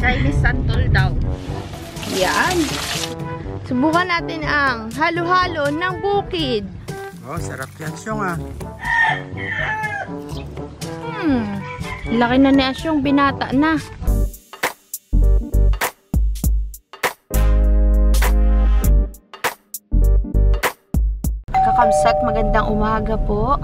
Chinese santol daw. Yan. Subukan natin ang halo-halo ng bukid. Oh, sarap yan siyong ah. Laki na ni Asyong, binata na. Kakabsat, magandang umaga po.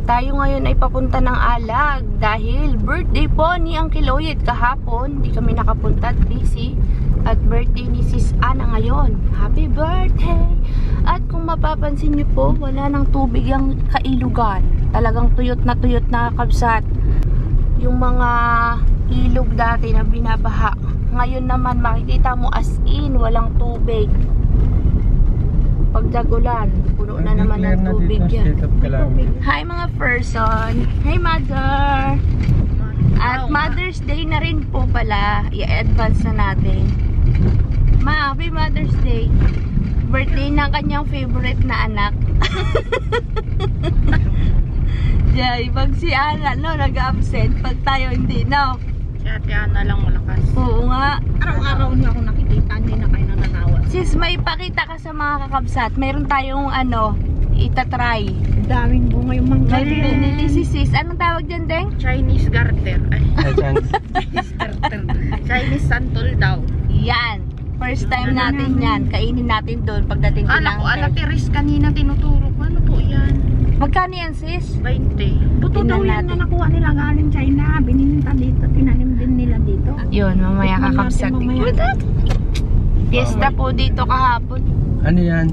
Tayo ngayon ay papunta ng Alag dahil birthday po ni Uncle Oyet kahapon. Hindi kami nakapunta at busy. At birthday ni Sis Ana ngayon. Happy birthday! At kung mapapansin niyo po, wala nang tubig ang kailugan. Talagang tuyot na kabsat. Yung mga ilog dati na binabaha. Ngayon naman makikita mo as in, walang tubig. Pagdagulan, puno na naman ng tubig yan. Hi mga person! Hi mother! At Mother's Day na rin po pala. I-advance na natin. Ma, happy Mother's Day! Birthday ng kanyang favorite na anak. Jay, pag si Ana no, nag-absent, pag tayo hindi, no? Si Ate Ana lang malakas. Oo nga. Araw-araw niya ako nakikita, hindi na kayo nananawa. Sis, may ipakita ka sa mga kakabsat. Mayroon tayong ano, itatry. Daming bunga yung mga May binili si sis. Anong tawag dyan, Deng? Chinese garter. Ay, Chinese garter. Chinese santol daw. Yan. First time natin yan. Kainin natin doon pagdating ko Anak ng ko, alateris kanina tinuturo ko. Ano po yan? Magkano yan, sis? 20. Totoo daw yan na nakuha nila galing China. Bininta dito, tinanim din nila dito. Yun, mamaya kakabsat. Fiesta po dito kahapon. Ano yan?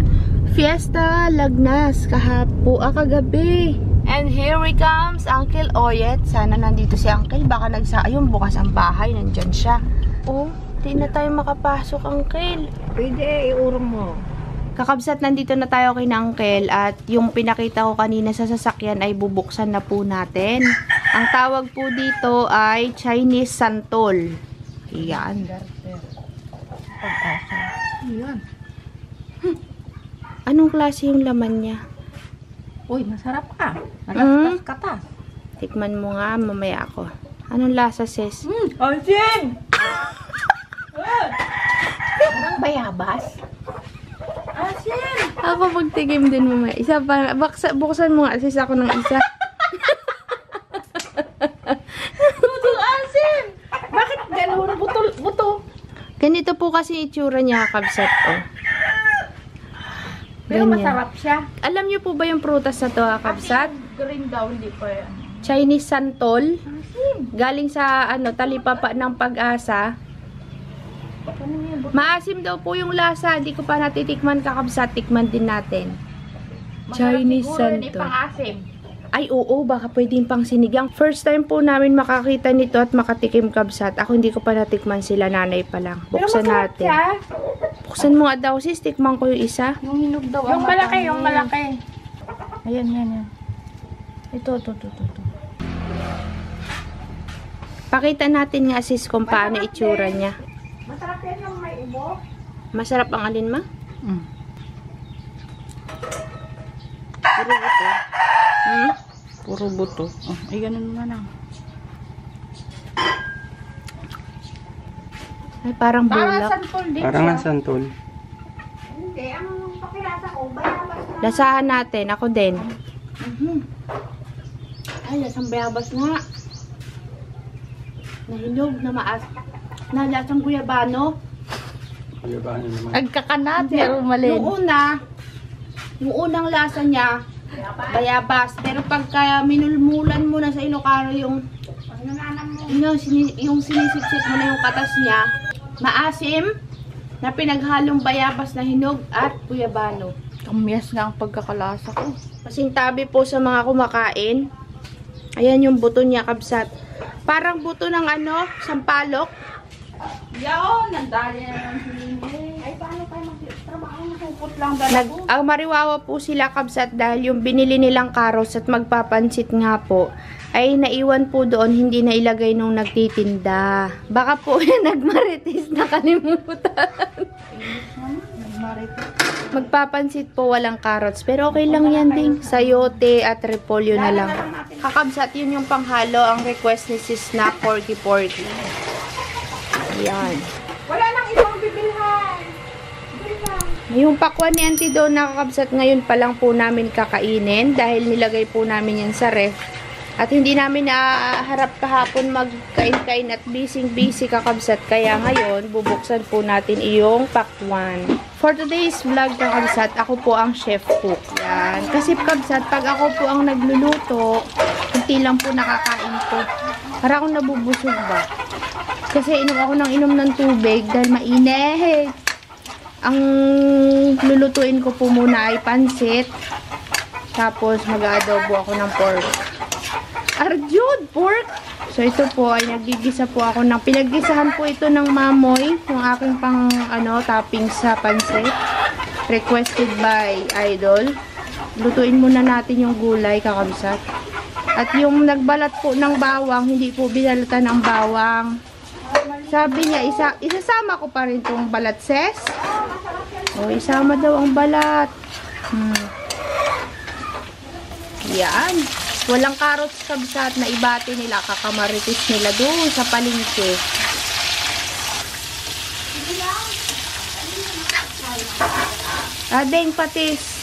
Fiesta Lagnas kagabi. And here we comes Uncle Oyet. Sana nandito si Uncle. Baka ayun, bukas ang bahay. Nandyan siya. Oh, di na tayo makapasok, Uncle. Pwede, iurong mo. Kakabsat, nandito na tayo kay Uncle. At yung pinakita ko kanina sa sasakyan ay bubuksan na po natin. Ang tawag po dito ay Chinese santol. Yan. Yan. Anong klase yung laman niya? Uy, masarap ka. Nagkatas ka ta. Tikman mo nga, mamaya ako. Anong lasa, sis? Asin! Anong bayabas? Asin! Ako magtigim din mamaya. Isa pa, buksan mo nga, sis, ako ng isa. Buto asin! Bakit gano'n? Buto. Ganito po kasi itsura niya, kabsat ko. Pero Ganyan. masarap siya. Alam niyo po ba yung prutas na to, kabsat? Green daw, hindi pa yan. Chinese santol. Galing sa talipapa ng Pag-asa. Maasim daw po yung lasa. Hindi ko pa natitikman, kakabsat. Tikman din natin. Chinese santol. Pang-asim. Ay, oo, baka pwedeng pang sinigang. First time po namin makakita nito at makatikim, kabsat. Ako hindi ko pa natikman, sila nanay pa lang. Buksan natin. Siya. Buksan mo nga daw, sis. Tikman ko yung isa. Yung hinog daw. Yung malaki. Ayan. Ito. Pakita natin nga, sis, kung paano itsura niya. Masarap yan yung may ubo. Masarap ang alin, ma? Puro buto. Puro buto. Ay, ganun mo na. Ay, parang bulak. santol din Parang nga santol. Hindi, ang pakilasa ko, bayabas na. Lasahan natin. Ako din. Ay, lasang bayabas nga. Nahinog na maas. Na lasang guyabano. Ano ba naman? Nagkakanat, pero mali. Yung unang lasa niya, bayabas. Pero pagka minulmulan mo na sa Ilocano yung sinisiksik mo na yung katas niya, maasim na pinaghalong bayabas na hinog at guyabano. Kamyas nga ang pagkakalasa ko. Pasintabi po sa mga kumakain. Ayan yung buto niya, kabsat. Parang buto ng sampalok. Yaon, nandali na ng hindi. Ay, paano tayo magtrabaho? Nakupot lang Ang mariwawa po sila, kabsat, dahil yung binili nilang karos at magpapansit nga po, ay naiwan po doon, hindi na ilagay nung nagtitinda. Baka po yan nagmaritis, nakalimutan. Magpapansit po, walang carrots. Pero okay lang yan ding. Sayote at repolyo na lang. Kakabsat, yun yung panghalo. Ang request ni Sis na porky. Yan. Wala nang ibang bibilhan. Yung pakwan ni Auntie Dawn nakakabsat ngayon pa lang po namin kakainin dahil nilagay po namin yan sa ref. At hindi namin naaharap kahapon magkain-kain at busy kakabsat. Kaya ngayon, bubuksan po natin iyong pakwan. For today's vlog kakabsat, ako po ang chef cook. Yan. Kasi kakabsat, pag ako po ang nagluluto, hindi lang po nakakain ko. Para akong nabubusog ba? Kasi inom ako ng tubig dahil mainit. Ang lulutuin ko po muna ay pansit. Tapos mag-adobo ako ng pork. Arjud, pork! So ito po ay nagigisa po ako ng pinaggisahan po ito ng mamoy. Yung aking pang topping sa pansit. Requested by Idol. Lutuin muna natin yung gulay kakabsat. At yung nagbalat po ng bawang, hindi po binalatan ng bawang. Sabi niya, isasama ko pa rin itong balat, sis. O, isama daw ang balat. Yan. Walang carrots kabsat na ibati nila, kakamaritis nila doon sa palengke. Adeng patis.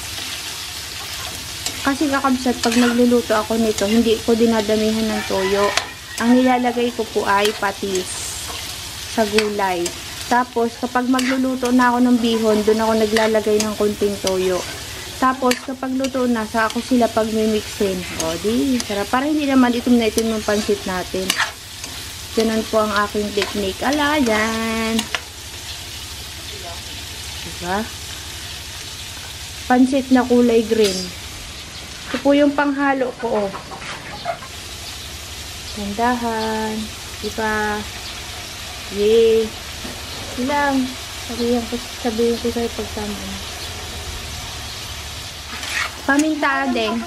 Kasi kakabsat, pag nagluluto ako nito, hindi ko dinadamihan ng toyo. Ang nilalagay ko po ay patis sa gulay. Tapos, kapag magluluto na ako ng bihon, doon ako naglalagay ng konting toyo. Tapos, kapag luto na, sa ako sila pag-mimixin. O, di, sarap. Para hindi naman itim na itim yung pansit natin. Ganun po ang aking technique. Ala, yan. Diba? Pansit na kulay green. Ito po yung panghalo ko, oh. Gandahan. Diba? Yay. Ilang. Sabihin ko sa'yo pagtama. Paminta adeng.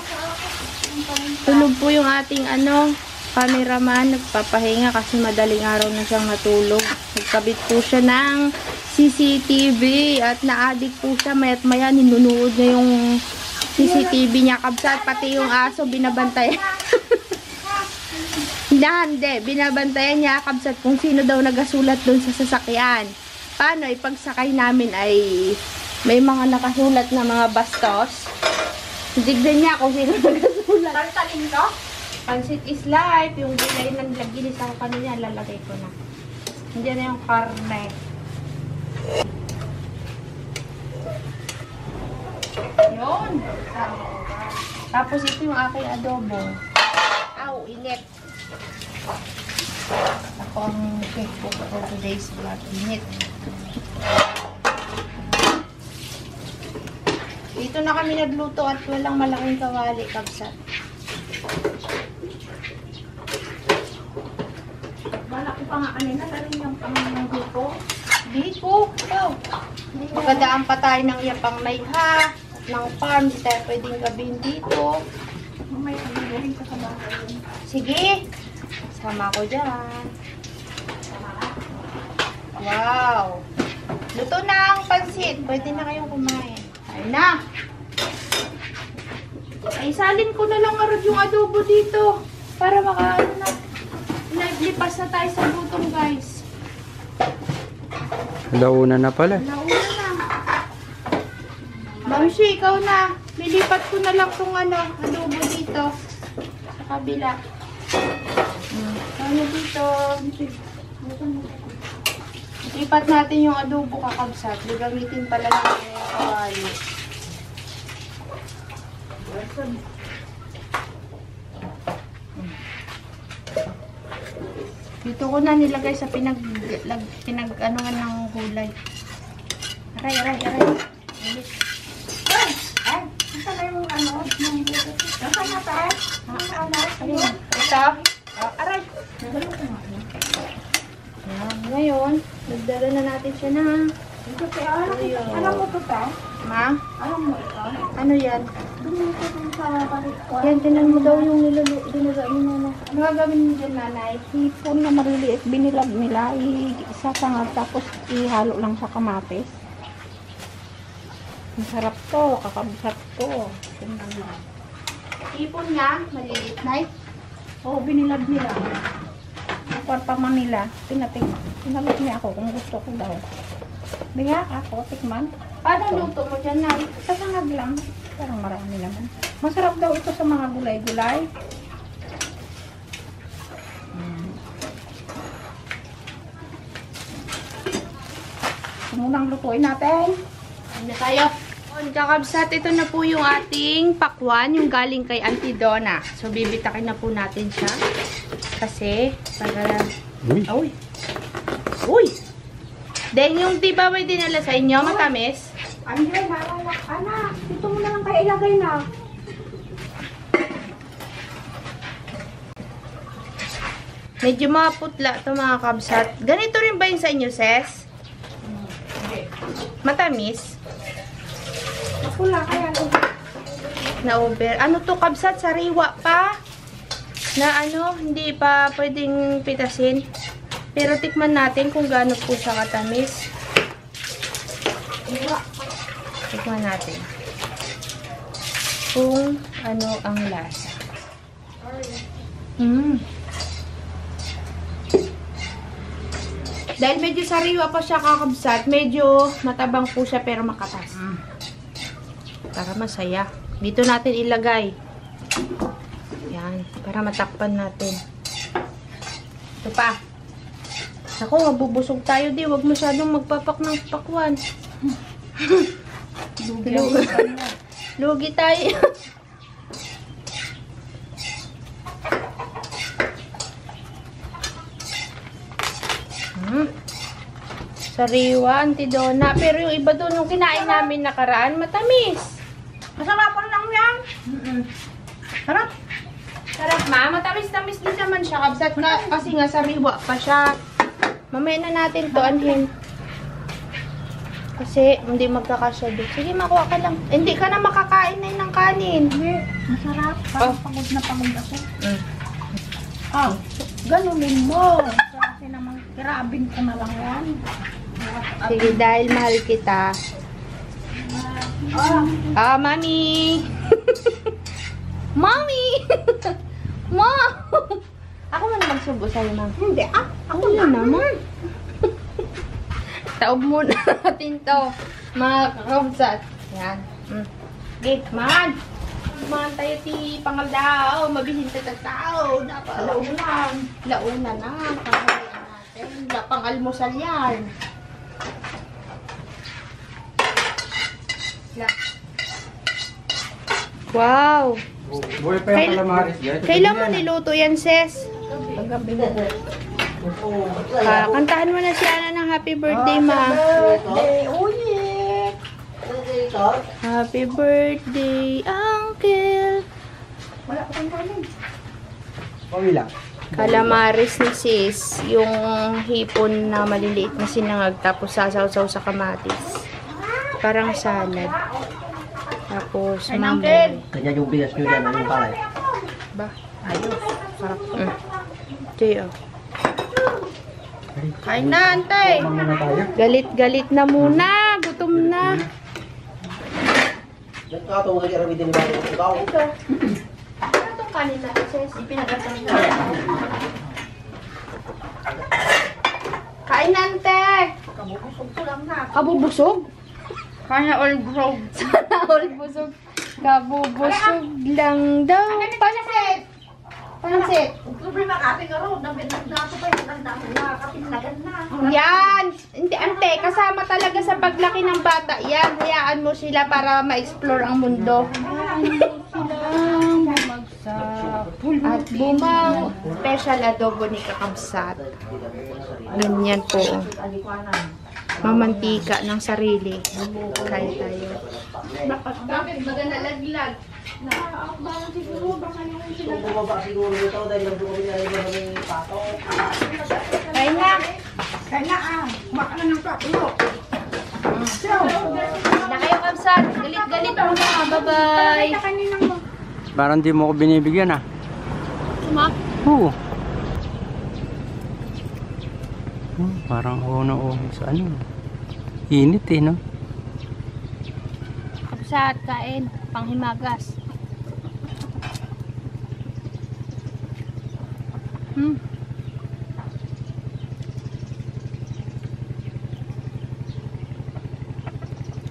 Tulog po yung ating cameraman. Nagpapahinga kasi madaling araw na siyang natulog. Nagkabit po siya ng CCTV at na-addict po siya. Maya't maya ninunood niya yung CCTV niya kabsat. Pati yung aso binabantayan. Hindi. Binabantayan niya kabsat kung sino daw nagasulat doon sa sasakyan. Paano? Ipagsakay namin ay may mga nakasulat na mga bastos. Tignan niya kung sino nagasulat. Taltalin ka? Pansit is life. Yung gulay ng ginis ako kanina, lalagay ko na. Hindi na yung karne. Yun. Tapos ito yung aking adobo. Aw, init. Ako ang chef ko for today's vlog. Init. Dito na kami nagluto at walang malaking kawali, kabsat. Malaki pa nga kanina, lalo yung pang-grupo. Dito. Ikaw. Magandaan pa tayo ng yapang mayha at ng farm. Hindi tayo pwedeng gabihin dito. Mamaya kami galing sa kabahay. Sige. Sama ko dyan. Wow. Luto na ang pansit. Pwede na kayong kumain. Ayun na. Ay, salin ko na lang arod yung adobo dito. Para makaano na. Lipas na tayo sa gutom, guys. Launa na pala. Nauna na. Mamsi, ikaw na. Lilipat ko na lang tong adobo dito. Sa kabila. Ano dito? Lipat natin yung adobo kakabsat. Gagamitin pala natin yung kawali. Dito ko na nilagay sa pinag-anuhan ng gulay. Aray. Alis. Ay, nasa na yung nasa na tayo? Ayun. Ito. Aray. Ngayon, nagdala na natin siya na. Alam mo ito tayo? Ma? Alam mo ito? Ano yan? Dito dun sa palit ko. Yan, tinan mo daw yung dinagamin na. Ano gagawin mo dyan, nanay? Hipon na mariliit, binilab nila, isasangag tapos ihalo lang sa kamatis. Masarap to, kakabsat to. Tingnan mo. Ipon nga, maliliit, nay. Oo, binilab nila. pa Manila. Tinabot niya ako kung gusto ko daw. Bigyan ako, tikman. Paano luto mo dyan, Nay? Sasangag lang. Parang marami naman. Masarap daw ito sa mga gulay-gulay. Munang lutuin natin. Ano tayo? Kakabsat, ito na po yung ating pakwan, yung galing kay Auntie Donna. So, bibitakin na po natin siya. Kasi, para... Uy. Uy! Uy! Deng, yung di ba may dinala sa inyo, matamis? Andre, malalak. Anak, dito mo na lang kaya ilagay na. Medyo maputla ito mga kabsat. Ganito rin ba yung sa inyo, Ses? Matamis? Mapula kaya lang. Na over. Ano to kabsat? Sariwa pa? Na ano, hindi pa pwedeng pitasin. Pero tikman natin kung gaano po siya katamis. Tikman natin. Kung ano ang lasa. Dahil medyo sariwa pa siya kakabsat, medyo matabang po siya pero makatas. Para masaya. Dito natin ilagay. Yan. Para matakpan natin. Ito pa. Ako, mabubusog tayo di. Huwag masyadong magpapak ng pakwan. Lugi tayo. Sariwa, Auntie Donna. Pero yung iba doon, yung kinain namin nakaraan, matamis. Masarapan lang yan. Sarap. Sarap ma, matamis-tamis din naman siya. Kabsat nga, kasi nga sariwa pa siya. Mamaya na natin to anhin. Kasi hindi magkakasya doon. Sige, makuha ka lang. Hindi ka na makakain na ng kanin. Hindi, masarap. Parang pagod na pagod ako. Mm. Ganunin mo. Kasi naman, kirabin ko na lang yan. Sige, dahil mahal kita. Mami! Mami! Ma! Ako man magsubo sa'yo, ma. Hindi, Ako yun naman. Taob muna natin to. Mga kakabsat. Yan. Okay, man. Man tayo ti pangaldao. Mabihin tayo tao. Launan. Launan na. Pangalayan natin. Pang-almusal yan. Wow. Buhay pa yung calamaris dyan. Kailan mo niluto yan, Ses? Paggabi na po. Kantahan mo na si Ana ng happy birthday, ma. Uye! Happy birthday, Uncle. Wala ko kang kanin. Pawi lang. Calamaris ni Sis. Yung hipon na maliliit na sinangag. Tapos sasaw-saw sa kamatis. Parang salad. Tapos mamboy. Kanya yung bigas nyo dyan, yung palay. Ba? Ayos. Sarap to. Tiyo. Kain na, antay. Muna tayo. Galit-galit na muna. Gutom na. Nagkataon nga kaya din ba yung ikaw? Ito. Ano itong kanin natin, Sis? Ipinagatang na. Kain na, antay. Kabubusog ko lang na. Kabubusog? Kaya all grog. Sana all busog. Kabubusog lang daw. Pansit! Pansit! Problema kasi nga ro, nagdato pa yung nagdato na, kapitlagan na. Yan! Hindi, ante, kasama talaga sa paglaki ng bata. Yan, hayaan mo sila para ma-explore ang mundo. At bumang special adobo ni Kakabsat. Ganyan po. Mamantika ng sarili. Kaya tayo. Bakit maganda laglag? Kung bumaba siguro ito dahil nandun kami na yung pato. Kaya na. Kaya baka na ng plato. Na kayo, Kabsat. Galit-galit mo na. Bye-bye. Parang di mo ko binibigyan ah. Suma? Oo. Parang ono sa ano. Init eh, no? Kabsat, kain. Panghimagas.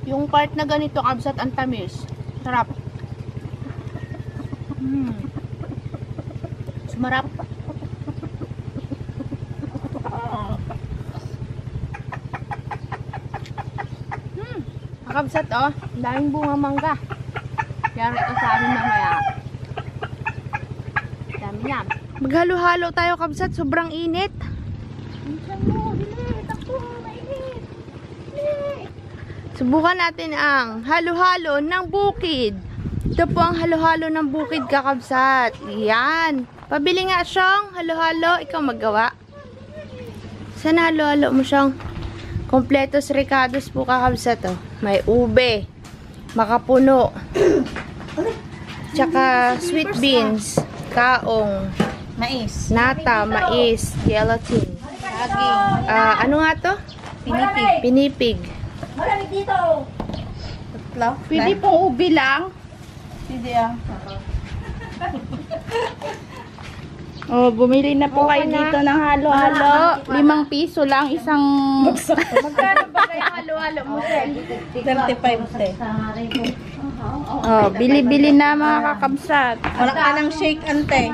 Yung part na ganito, kabsat ang tamis. Sarap. Sumarap. Kabsat oh, daming bunga mangga. Kaya ito sa amin mamaya. Dami yan. Maghalo-halo tayo kabsat, sobrang init. Subukan natin ang halo-halo ng bukid. Ito po ang halo-halo ng bukid kakabsat. Yan. Pabili nga siyang halo-halo, ikaw magawa. Sana halo-halo mo siyang kompletos ricados po kakabsat oh. May ube, makapuno, tsaka sweet beans, kaong, Mais. nata, mais, gelatin. Saging. Ano nga to? Pinipig. Pinipig. Malamig dito. Tatlo. Pwede pong ube lang. Pwede ah. Oh, bumili na po kayo dito ng halo-halo. 5 piso lang isang... Magkano ba kayo halo-halo mo, Sel? 35 te. Oh, bili-bili na mga kakabsat. Wala ka ng shake, ante.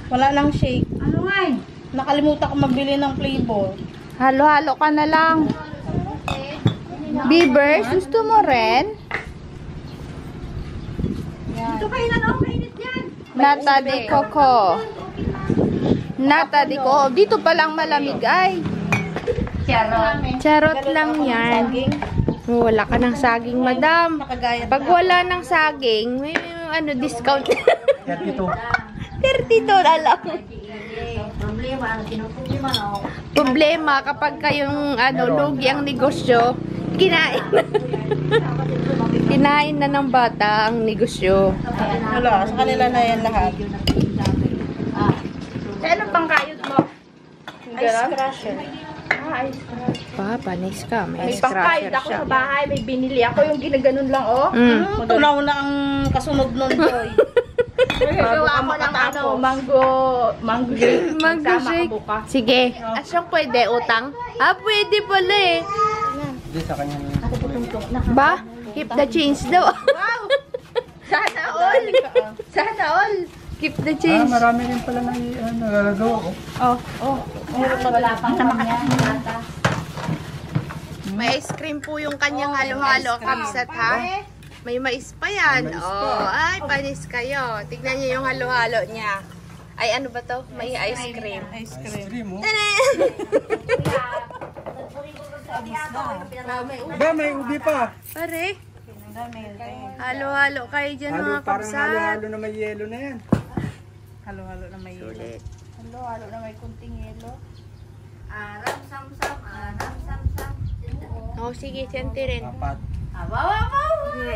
Wala ng shake. Ano nga? Nakalimutan ko magbili ng flavor. Halo-halo ka na lang. Bieber, gusto mo rin? Ito kayo na lang, mainit yan. Nata de coco. Nata de coco. Dito pa lang malamig ay. Charot. Charot lang yan. Oh, wala ka ng saging, madam. Nakagaya. Pag wala ng saging, may ano, discount. 32. 32 na lang. Problema, problema na ako. Problema kapag kayong ano, lugi ang negosyo, kinain. Kinain na ng bata ang negosyo. Wala, sa kanila na yan lahat. Ano pang kayod mo? Ice crusher. Pa, panis ka. May May ice pangkayod crusher ako siya. sa bahay, may binili ako yung ginaganon lang, oh. Tunaw na ang kasunod nun, Joy. Gagawa ka ako ng makatapos. ano, mango shake. Mango Magsama shake. ka bukas. Sige. Asyang pwede, utang? Pwede pala eh. Hindi sa kanya na. Ba? Keep the change daw. Sana all. Sana all. Keep the change. Marami rin pala na nagagawa ko. Wala pang kanya. May ice cream po yung kanyang halo-halo, kapsat ha? May mais pa yan. Ay, panis kayo. Tignan niyo yung halo-halo niya. Ay, ano ba to? May ice cream. Ice Ice cream. cream, oh. Tara! Ba, may ubi pa. Pare, halo-halo kayo dyan mga Parang kapsat. halo-halo na may yelo na yan. Halo-halo na may yelo. Sulit. Halo-halo na may kunting yelo. Aram, sam-sam, aram, sam-sam. Sige, siyente rin. 4.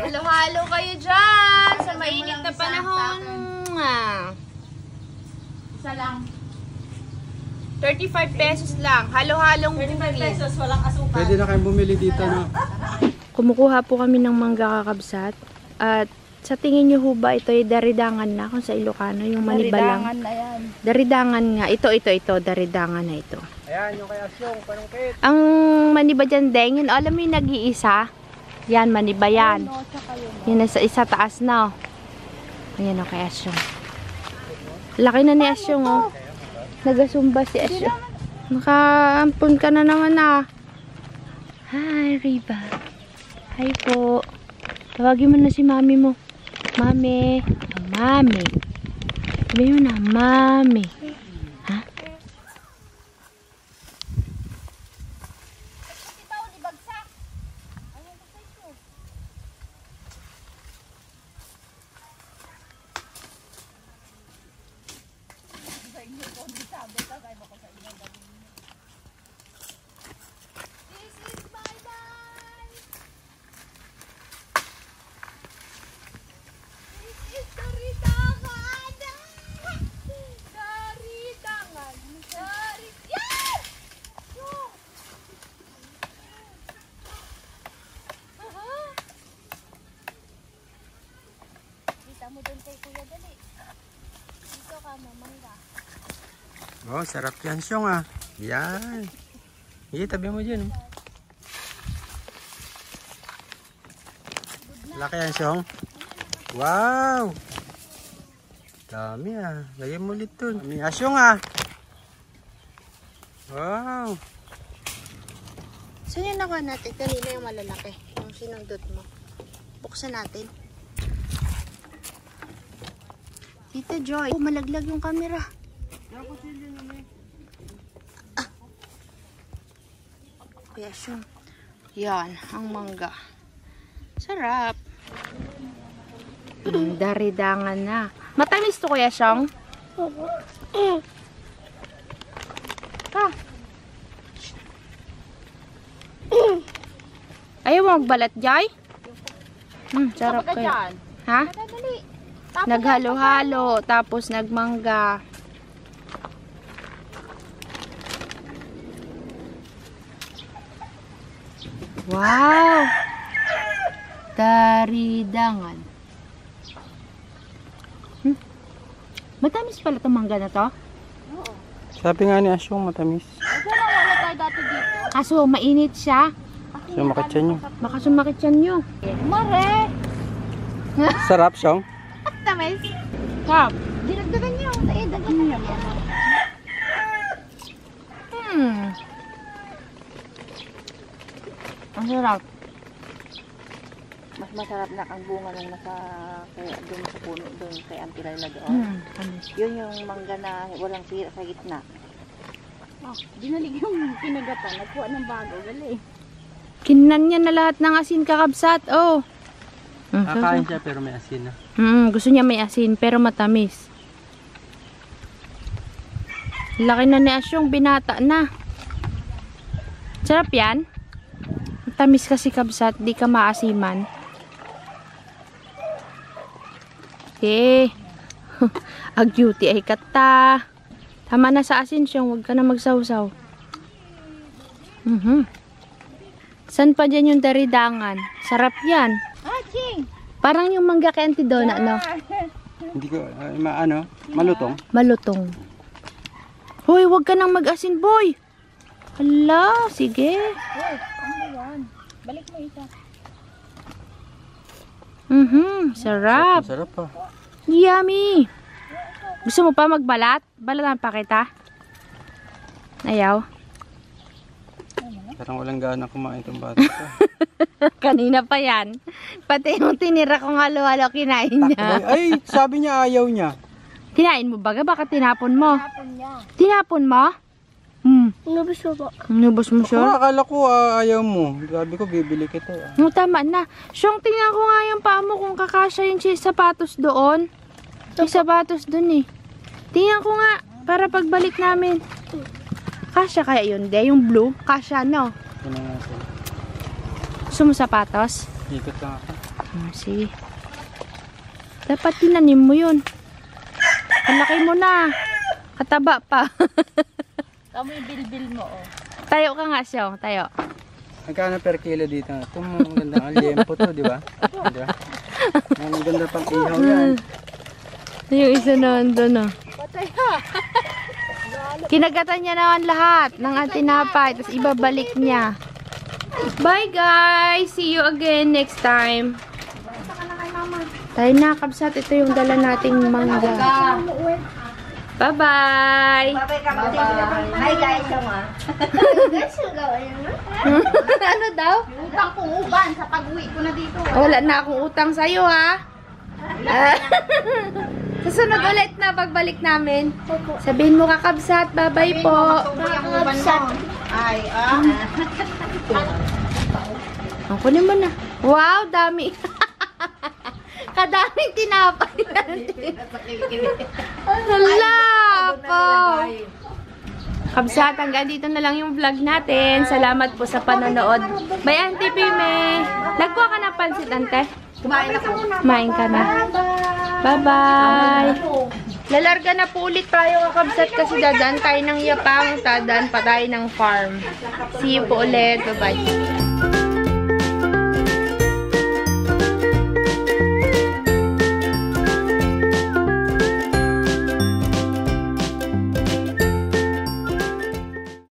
Halo-halo kayo dyan sa mainit na panahon. Isa lang. 35 pesos lang. Halo-halong bukid. Pesos, walang asukal. Pwede na kayong bumili dito, no? Kumukuha po kami ng mangga kakabsat. At sa tingin nyo ho ba ito ay daridangan na kung sa Ilocano, yung manibalang? Daridangan na yan. Daridangan nga. Ito, daridangan na ito. Ayan, yung kay Asyong, panungkit. Ang maniba dyan, Deng, yun, alam mo yung nag-iisa? Yan, maniba yan. Yan, nasa isa taas na. Ayan o, kay Asyong. Laki na ni Asyong, oh. Nagasumba si Asyong. Nakaampun ka na naman, ah. Hi, Riba. Hi po. Tawagin mo na si mami mo. Mami. Mami. Sabihin mo na, mami. Ha? Oh, sarap yan, Syong, ah. Yan. Tabi mo dyan. Laki yan, Syong. Wow! Dami ah. Lagyan mo ulit dun. Dami asyong ah. Wow! Saan yung nakuha natin? Kanina yung malalaki. Yung sinundot mo. Buksan natin. Tita Joy. Oh, malaglag yung camera. Ah. Kuya Syong. Yan, ang mangga. Sarap. Daridangan na. Matamis to, Kuya Syong? Ka. Ayaw mo magbalat, Joy? Sarap kayo. Ha? Naghalo-halo, tapos nagmangga. Wow! Daridangan. Matamis pala itong mangga na to. Sabi nga ni Asyong matamis. Kaso mainit siya. Sumakit siya nyo. Baka sumakit siya nyo. Mare! Sarap, Syong. Tamis. Sarap. Dinagdagan niyo. Dagdagan niyo. Ang sarap. Mas masarap na ang bunga nung nasa kaya doon sa puno doon kay Auntie Laila doon. Tamis. Yun yung mangga na walang sira sa gitna. Dinalig yung kinagatan. Nagkuha ng bago. Gali. Kinan niya na lahat ng asin kakabsat. Oh. Kakain siya pero may asin na. Gusto niya may asin pero matamis. Laki na ni Asyong, binata na. Sarap yan. Matamis kasi kabsat, di ka maasiman. Okay. Ag-duty ay kata. Tama na sa asin Syong, huwag ka na magsawsaw. San pa dyan yung daridangan? Sarap yan. Parang yung mangga kay Auntie Donna, no? Hindi ko, malutong. Malutong. Hoy, wag ka nang mag-asin, boy. Hala, sige. Balik mo isa. Sarap. Sarap pa. Yummy. Gusto mo pa magbalat? Balatan pa kita. Ayaw. Parang walang gana kumain itong bata ko. Kanina pa yan. Pati yung tinira kong halo-halo kinain niya. Ay, sabi niya ayaw niya. Kinain mo baga? Baka tinapon mo? Tinapon mo? Nubos mo po. Nubos mo siya? Akala ko ayaw mo. Sabi ko bibili kita. Tama na. Syong, tingnan ko nga yung paa mo kung kakasya yung sapatos doon. Yung sapatos doon eh. Tingnan ko nga para pagbalik namin. Kasya kaya yun, de? Yung blue? Kasya, no? Gusto mo sapatos? Ikot lang ako. Sige. Dapat tinanim mo yun. Palaki mo na. Kataba pa. Kamu yung bilbil mo, oh. Tayo ka nga siya. Tayo. Magkano per kilo dito? Ito mo, magandang alyempo to, di ba? Diba? Ang ganda pang ihaw yan. Yung isa naman doon, oh. Kinagatan niya naman lahat ng tinapay. Tapos ibabalik niya. Bye, guys! See you again next time. Tayo na, kabsat. Ito yung dala nating mangga. Bye-bye! Hi guys, sama. Ano daw? Utang kong uban sa pag-uwi ko na dito. Wala na akong utang sa'yo, ha? Susunod ulit na pagbalik namin. Sabihin mo kakabsat. Bye-bye po. Kakabsat. Ay, Ang kunin mo na. Wow, dami. Kadaming tinapay. Hala po. Kabsat, hanggang dito na lang yung vlog natin. Salamat po sa panonood. Bye, Auntie Pime. Nagkuha ka ng pansit, Ante? kumain ako. Kumain ka na. Bye-bye. Lalarga na po ulit tayo kakabsat kasi dadaan tayo ng Yapang. Dadaan pa tayo ng farm. See you po ulit. Bye-bye.